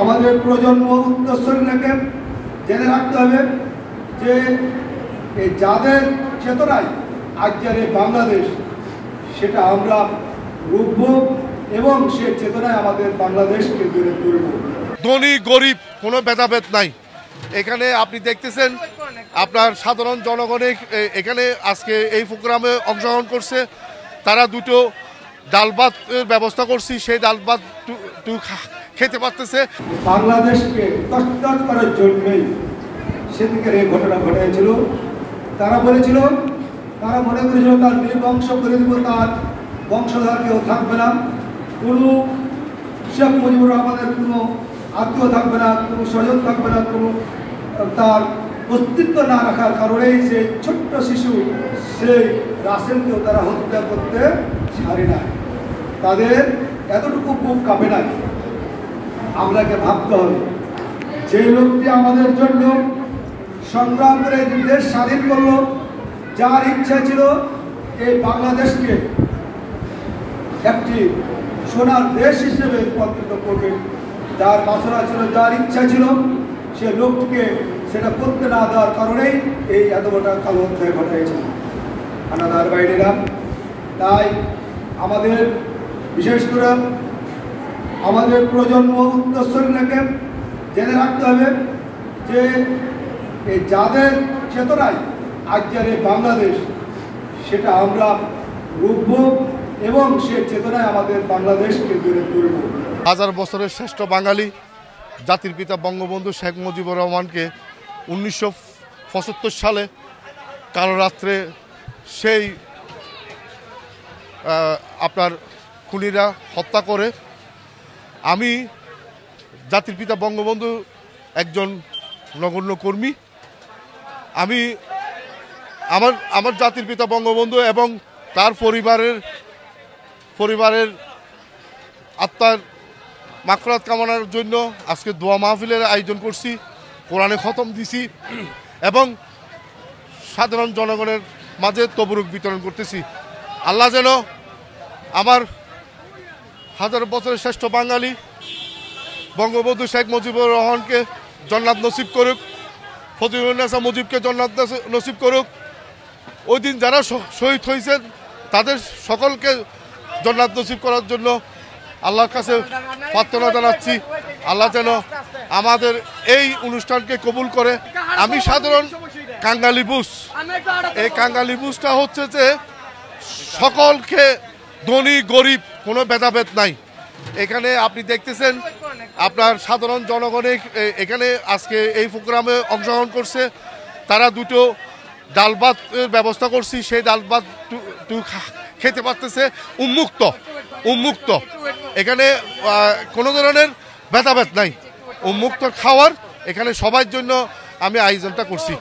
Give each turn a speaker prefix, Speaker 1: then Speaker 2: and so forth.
Speaker 1: আমাদের প্রজন্ম উত্তরসূরিকে জেনে রাখতে হবে যে এই যাদের চেতনায় আজকের এই বাংলাদেশ, সেটা আমরা রূপব এবং সে চেতনায় আমাদের বাংলাদেশকে গড়ে তুলব।
Speaker 2: ধনী গরিব কোনো ভেদাভেদ নাই। এখানে আপনি দেখতেছেন আপনার সাধারণ জনগণে এখানে আজকে এই প্রোগ্রামে অংশগ্রহণ করছে। তারা দুটো ডাল ভাতের ব্যবস্থা করছি, সেই ডাল ভাত খেতে পারতেছে।
Speaker 1: বাংলাদেশকে তছনছ করার জন্যই সেদিকের এই ঘটনা ঘটেছিল। তারা বলেছিল, তারা মনে করেছিল তার নির্বংশ করে দেব, তার বংশধর কেউ থাকবে না, কোনো শেখ মুজিবুর রহমানের কোনো আত্মীয় থাকবে না, কোনো স্বজন থাকবে না, কোনো তার অস্তিত্ব না রাখার কারণেই সে ছোট্ট শিশু সেই রাসেলকেও তারা হত্যা করতে ছাড়ে না। তাদের এতটুকু বুক কাঁপে না। আমরাকে ভাবতে হবে যে লোকটি আমাদের জন্য সংগ্রাম করে দেশ স্বাধীন করলো, যার ইচ্ছা ছিল এই বাংলাদেশকে একটি সোনার দেশ হিসেবে রূপান্তরিত করবে, যার বাসনা ছিল, যার ইচ্ছা ছিল, সে লোকটিকে সেটা করতে না দেওয়ার কারণেই এই এত বড় কালো অধ্যায় ঘটেছে। আনাদার বাইরেরা, তাই আমাদের বিশেষ করে আমাদের প্রজন্ম উত্তরসূরিকে জেনে রাখতে হবে যে এই যাদের চেতনায় আজকের এই বাংলাদেশ, সেটা আমরা রূপব এবং সে চেতনায় আমাদের বাংলাদেশকে গড়ে তুলব।
Speaker 2: হাজার বছরের শ্রেষ্ঠ বাঙালি জাতির পিতা বঙ্গবন্ধু শেখ মুজিবুর রহমানকে 1975 সালে কালো রাত্রে সেই আপনার খুনিরা হত্যা করে। আমি জাতির পিতা বঙ্গবন্ধু একজন নগণ্য কর্মী। আমি আমার জাতির পিতা বঙ্গবন্ধু এবং তার পরিবারের আত্মার মাগফিরাত কামনার জন্য আজকে দোয়া মাহফিলের আয়োজন করছি, কোরআনে খতম দিছি এবং সাধারণ জনগণের মাঝে তবরুক বিতরণ করতেছি। আল্লাহ যেন আমার হাজার বছরের শ্রেষ্ঠ বাঙালি বঙ্গবন্ধু শেখ মুজিবুর রহমানকে জান্নাত নসিব করুক, ফজিলুন্নেসা মুজিবকে জান্নাত নসিব করুক। ওই দিন যারা শহীদ হয়েছেন তাদের সকলকে জান্নাত নসিব করার জন্য আল্লাহর কাছে প্রার্থনা জানাচ্ছি। আল্লাহ যেন আমাদের এই অনুষ্ঠানকে কবুল করে। আমি সাধারণ কাঙ্গালি বুস। এই কাঙ্গালি বুসটা হচ্ছে যে সকলকে, ধনী গরিব কোনো ভেদাভেদ নাই। এখানে আপনি দেখতেছেন আপনার সাধারণ জনগণে এখানে আজকে এই প্রোগ্রামে অংশগ্রহণ করছে। তারা দুটো ডাল ভাতের ব্যবস্থা করছি, সেই ডাল ভাত খেতে পারতেছে উন্মুক্ত। এখানে কোনো ধরনের ভেদাভেদ নাই, উন্মুক্ত খাওয়ার এখানে সবার জন্য আমি আয়োজনটা করছি।